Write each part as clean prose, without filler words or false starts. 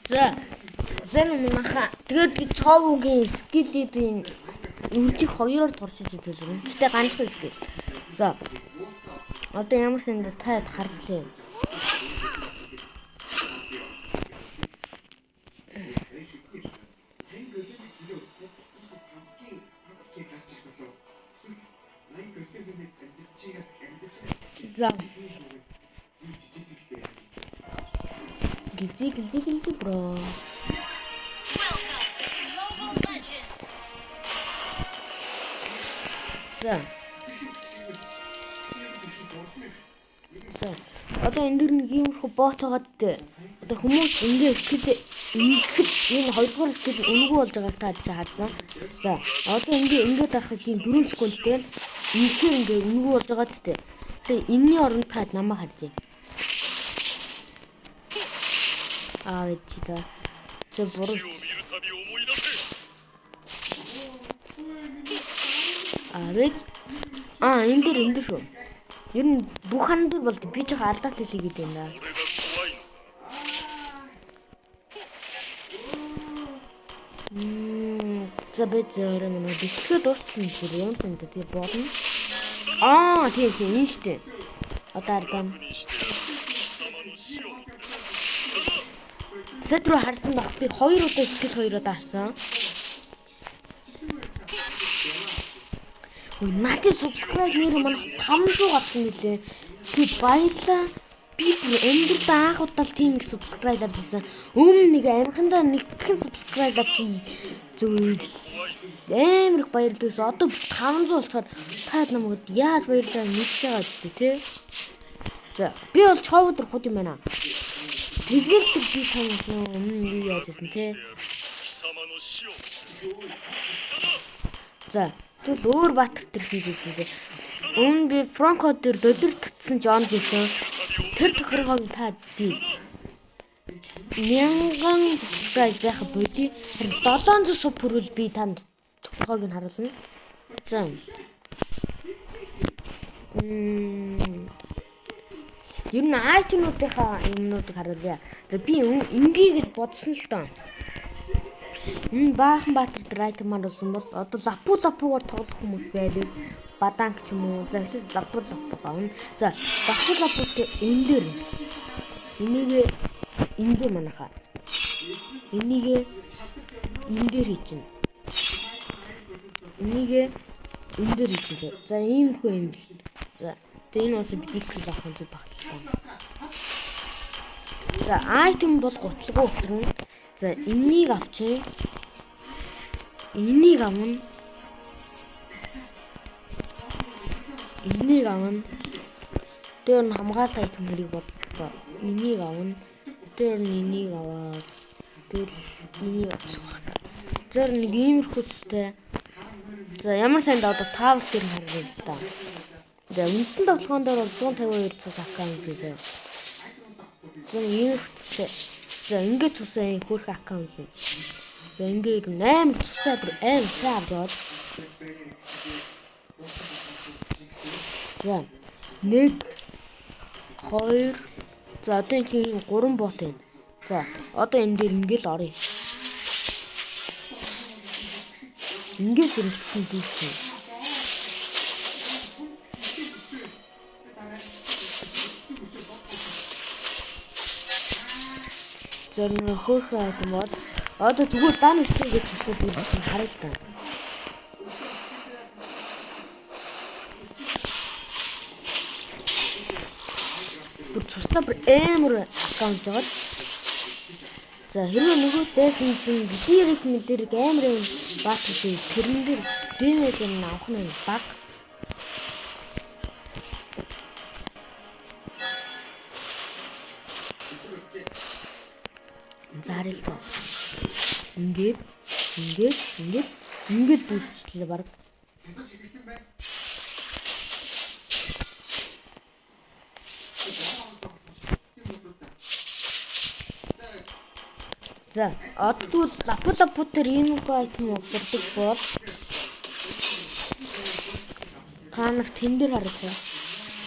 За. Зэн маха. Тэгээд би цоовгийн скиллүүдийн үржих хоёроор туршиж үзүүлээ. Гэтэ ганцхан скилл. За. Одоо ямар сэнд таад хардлаа. За. Гэлзий бро. За. Одоо энэ дэр нэг юм бот байгаа дээ. Одоо хүмүүс ингээд энэ хоёрдугаар скил өнгөө болж байгааг та харсан. За. Одоо ингээд авах тийм 4 секундтэй үнэхээр ингээд өнгөө болж байгаа дээ. Тэгээ энэний оронд таад намайг харжээ. Чита. Це буруу. Энэ дэр шүү. Ер нь бүх хан дээр бол би ч алдаад хэлээ гэдэг юм даа. За бэзэр нэг бисгээ дууссан юм санагдав. Тэгээ болно. Тийм энэ штэ. Одоо ардам. Сэтрүү харсан баг. Би 2 удаа скил 2 удаа харсан. Надад subscribe нэр маань 500 гарсан нэлээ. Тэг баярлаа. Би амьдралд анх удаа тийм их subscribe авчихсан. Өмнө нэг амхандаа нэгхэн subscribe авчих зүйл амар их баярлалаа. Одоо 500 болчихоор таад намайг яаж баярлаа мэдж байгаа ч тий. За би бол човдор хот юм байна. Тэгээд би таньж өмнө юу яажсэн тий. За тэгэл өөр баатар төр хийжсэн тий. Өмнө би Франко дээр доллар татсан Жон гэсэн. Тэр тохиргоог таад би 1000 subscribe байх боди 700 суб хүрвэл би танд тохиргоог нь харуулна. За. Ер нь айтмуудынхаа юмнуудыг харуулъя. За би ингээ гэж бодсон л доо. Баахан баатар дээр айтм харуулсан бол одоо лапуугаар тоглох хүмүүс байдаг. Баданк ч юм уу. За эхлээд лапуу гавна. За лапууд энэ дээр. Энийг энэ дээр манайхаа. Энийг энэ дээр хийчихнэ. Энийг энэ дээр хийчихлээ. За иймэрхүү юм бил. За тэгээ энэ бас бидикл авах юм зүг багтал. За айтм бол гуталгүй өсрөн. За энийг авчээ. Энийг авна. Энийг авна. Тэр нь хамгаалалт айтм хэрэг бодлоо. Энийг авна. Тэр нь энийг аваад. Тэгэл энийг авчих. Тэр нэг иймэрхүүтэй. За ямар санд одоо таавал тэр нь харагдав та. За үндсэн тоглоом дээр бол 152 цус аккаунт үзээ. Тэр иймэрхүүтэй. За ингээд цусаа хөөх аккаунт юм. За ингээд 8 цусаа бүр аим сайн аваад. За 1 2 за одоо энэ чинь 3 бот байна. За одоо энэ дээр ингээл орё. Ингээл ирсэн дийсэн. Зэрэг хөөх айтм бод. Одоо зүгээр дан ирсэн гэж хүсэж үзсэн харъя л та. Бүр цуснаа бүр амар аккаунт жоод. За хэрвээ нөгөө дээсэн чинь директ мэлэрэг амар юм баатар шиг тэрэн дээр дэмэж нь авах нь баг. Зарил та. Ингээд дүүрчлээ баг. За одоо лапу төр иймэрхүү айтм угсардаг бол та нарт тэн дээр харагдана.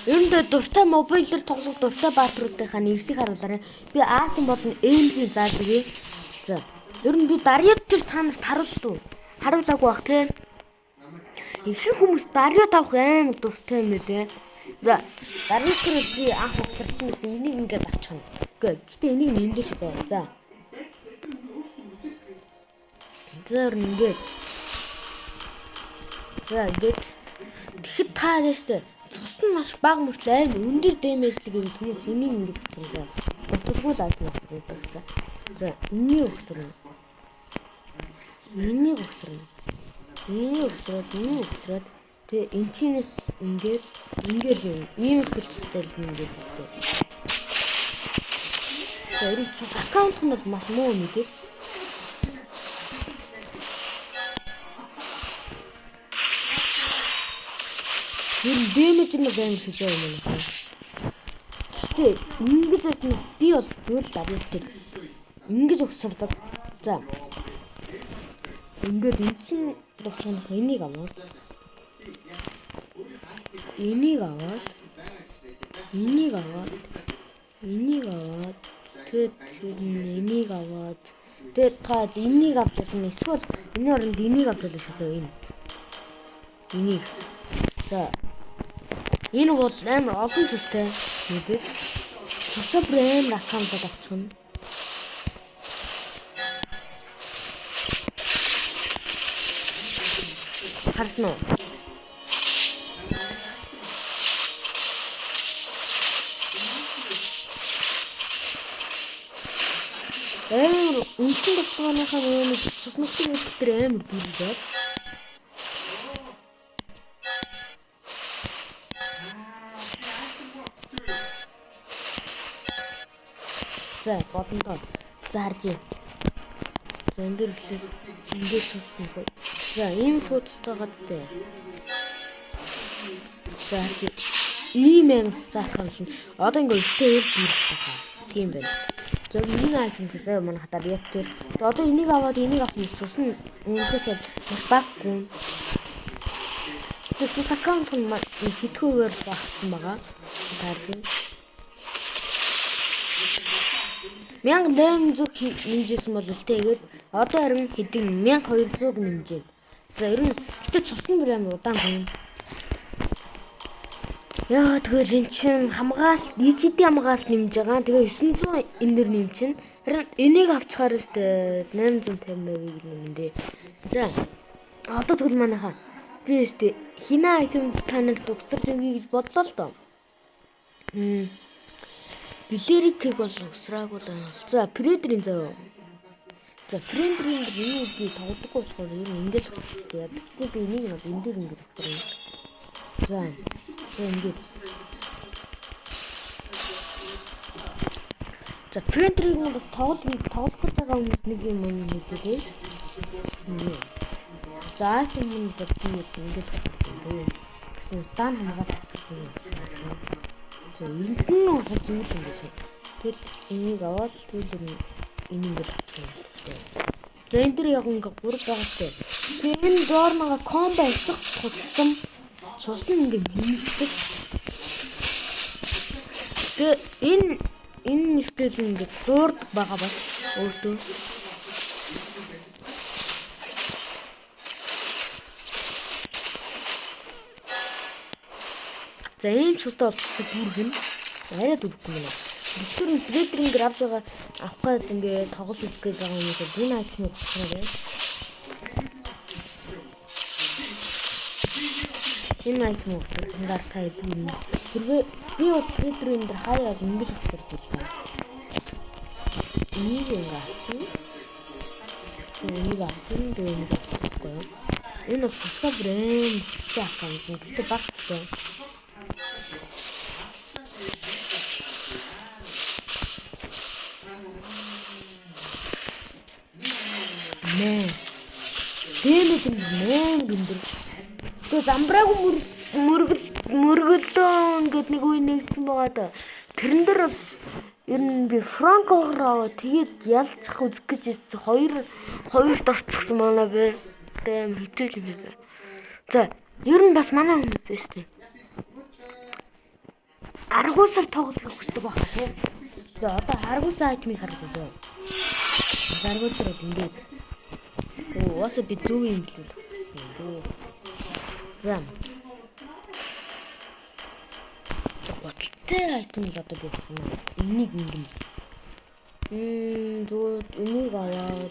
Ер нь дуртай мобилээр тоглох дуртай баатруудынхаа нэрсийг харуулаарай. Би Аахан болон Эмигийн зааж өгье. За. Ер нь би Дарьяд тэр та нарт харуулсан. Харуулаагүй бах тийм. Ихэнх хүмүүс Дарьяд авах амар дуртай юм ээ. За. Дарьяд тэр би анх уцарсан байсан. Энийг ингээд авчихна. Гэтэ энийг нэмдэж заа. За. Тэр ингээд. За ингээд тэгэхэд та ястэ цус нь маш бага мөртлөө амар өндөр дэмэжлэг юм хүмүүс энийг ингэж хэлсэн. Утгагүй л айт байна. За энийг өгсөрнө. Энийг өгсөрнө. Энийг өгсөрөөд тэгээ энчинээс ингээд юм. Ийм хэлцтэй л ингээд. За энэ цус аккаунт нь маш муу юм дээ. Тэр дэмэж нь амар шүжээ юм байна. Гэтэ ингэж байсан би бол зүгээр л авъяатай. Ингэж өгсөрдөг. За. Ингээд энэ чинь бохсон энийг аваад. Энийг аваад. Тэгээд энийг аваад. Тэгээд та энийг авчих нь эсвэл энэ оронд энийг авчих шээ энэ. Энийг. За. Энэ бол амар олон цустай мэдээ. Цусаа брэнд аккаунтад авчихна. Харсан уу? Амар үнэн батгааныхаа нэг цуснахын өдөр амар дүүрээд. За бодондоо. За харж. За энэ гэхлээр ингэж цусна хөө. За ийм фотостой гадтай. За харж. Ийм амсаахын шин. Одоо ингэ өстэй ил дүүрэх. Тийм байна. За нэг айцсан зөө манай хатаар ятэр. Одоо энийг аваад энийг авах нь цусна өнөхөөс маш баггүй. Тэр аккаунт нь хитгэвэр багсан байгаа. Харж. 1800 нэмжсэн бол үлдээгээд одоо харин хэдийн 1200 нэмжээ. За ер нь гэтээ цусны бүр амар удаан байна. Яа тэгэхээр эн чинь хамгаалалт нийтийн хамгаалалт нэмж байгаа. Тэгээ 900 энээр нэмчин. Харин энийг авчихаар өстэй 850 юм дээ. За одоо тэгвэл манайхаа би өстэй хинаа айтем та нарт угсарч өгье гэж бодлоо л доо. Билерикийг бол усраагүй л байна. За, Предрийн зав. За, Предрийн энийг би тоглодоггүй болохоор ер нь ингэж хэлчихээ. Тэгтээ би энийг бол энэ дээр ингэж усрана. За, ингэж. За, Предрийг нь бас тоглох гэж байгаа хүмүүс нэг юм хэлээ. За, тийм юм бол би ингэж хэлээ. Гэсэн стан хамгаалах юм. За энэ нь усаж зүйл юм биш. Тэгэл энийг аваад тэгэл энийг авчихсан. За энэ дэр яг ингээ 3 байгаатай. Тэгээ энэ доорноо комбо хийх тусам цусна ингээ хийдэг. Тэгээ энэ стил ингээ зурд байгаа бас өөртөө. За ийм цустай болсон бүргэн арай дүрхгүй юм. Битүүр Предринг авч байгаа авах гээд ингээ тоглож үзэх гэж байгаа юм шиг энэ айтмыг авчихна. Энэ айтмыг хангаар та хэлбэр. Хэрвээ би бол Предринг дээр хаяа ингэж авчих гэсэн. Энийг ингээ авсан. Энийг авсан дээ. Энэ бол цустай брэнд аккаунт гэдэг багтай. Нэ. Дэмэж нэ гиндэр. Тэ замбраагүй мөргөлөө ингээд нэг үе нэгсэн байгаа да. Тэрэн дээр ер нь би франкогроо тэгээд ялцах үзэх гэж хоёрт орчихсан манай би. Тэм хэцүү юм байна. За, ер нь бас манай хүмүүс шүү дээ. аргуусаар тоглох хүсдэг байна тий. За одоо аргуус айтмыг харж байгаа. Аргуус дээр ингээд уусаа би зөв юм л үү. За. Готалтай айтмыг одоо би байна. Энийг ингэм. Тэгвэл энийг аваад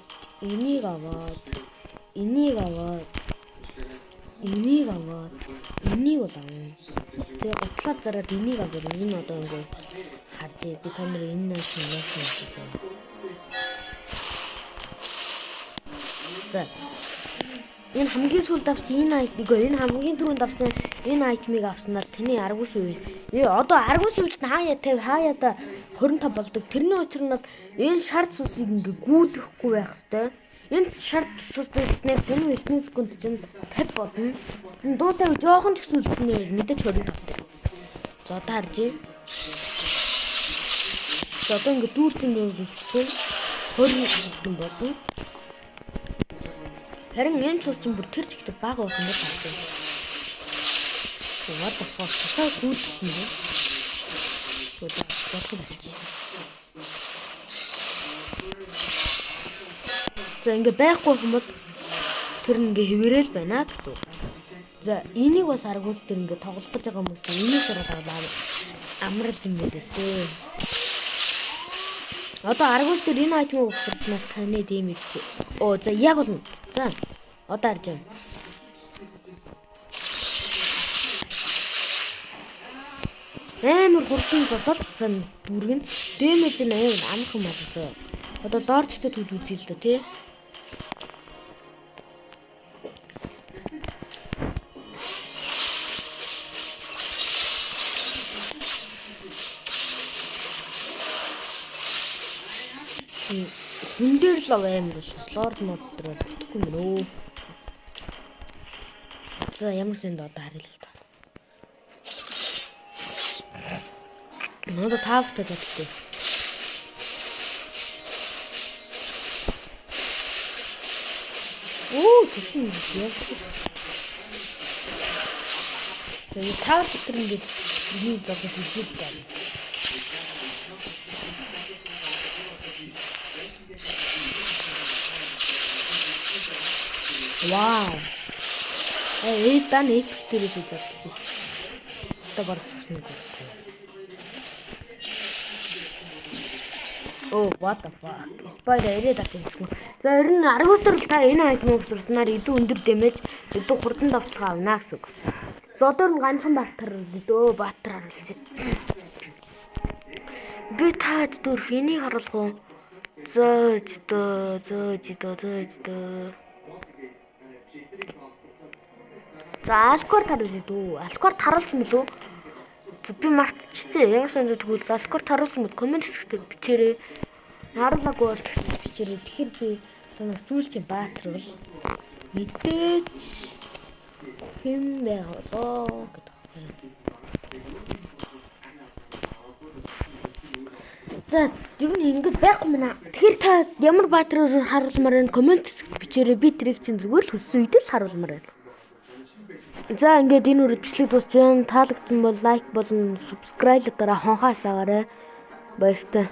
энийг бол авна. Тэгээ готлаад зараад энийг аваад энэ одоо ингээд хардээ би та нар энэ нас юм. За. Энэ хамгийн сүүлд авсан энэ хамгийн түрүүнд авсан энэ айтмыг авснаар таны аргуус үе. Одоо аргуус үйлд хаяада 25 болдог. Тэрний учир нь энэ шарт цусыг ингээ гүйлэхгүй байх хэвээр. Энэ шарт цус дэснээр таны элтний секунд чинь 50 болно. Энэ дуусаагүй жоохон ч гэсэн үлдснээр мэдээж 25 тавтай. За одоо харж байна. За одоо ингээ дүүрсэн үйлстэй 20 болно. Харин энэ цус чинь бүр тэр зэгтээ бага байх юм байна. What the fuck? Сая гүйлэх юм бэ? За ингээ байхгүй юм бол тэр ингээ хэвээрэл байна гэсэн. За энийг бас аргуус тэр ингээ тоглох гэж байгаа хүмүүс энийг хараад амрал юм байлээ. Одоо аргуус тэр энэ айтмыг өгсөрснөөс таны дэмиг. За яг болно. За одоо харж байна. Амар хурдан зодолцсон бүргэн дэмэж нь амх юм аа. Одоо лордтой төл үзье л да тий. Хүн дээр л амар бол лорд мод дээр бүтэхгүй юм нөө. За ямар сэнд одоо харъя л та. Надад таавтай заддаг. Тэсэн яа. Тэгээ таар дотор ингээд юу зогсож үзэл таа. Вау. Дан эпиктерээс зогсож. Одоо баг зогсно гэдэг. What the fuck? Spider ирээд авчихсан. За ер нь аргуустар л та энэ айтмыг сурснаар илүү өндөр дэмэж илүү хурдан давталгаа авна гэсэн үг. Зодор нь ганцхан баатар харуулж. Би таад дүр хэнийг харуулах уу? Зөөж. За алкорд харуулъя дөө. Алкорд харуулсан билүү? Би мартчихсан. Ямар санаа тэгвэл алкорд харуулсан мэт коммент хэсэгтээ бичээрэй. Харуулаагүй бол бичээрэй. Тэгэхээр би танаас сүүлчийн баатар бол мэдээж хэм байгалаа гэдэг юм. За юу ингэж байхгүй мэнэ. Тэгэхээр та ямар баатараар харуулмаар энэ коммент хэсэгт бичээрэй. Би тэрийг чинь зүгээр л хүссэн үед л харуулмаар байна. За ингээд энэ үрд бичлэг дуусч байна. Таалагдсан бол лайк болон subscribe-аараа хонхоосаагаарай. Баяртай.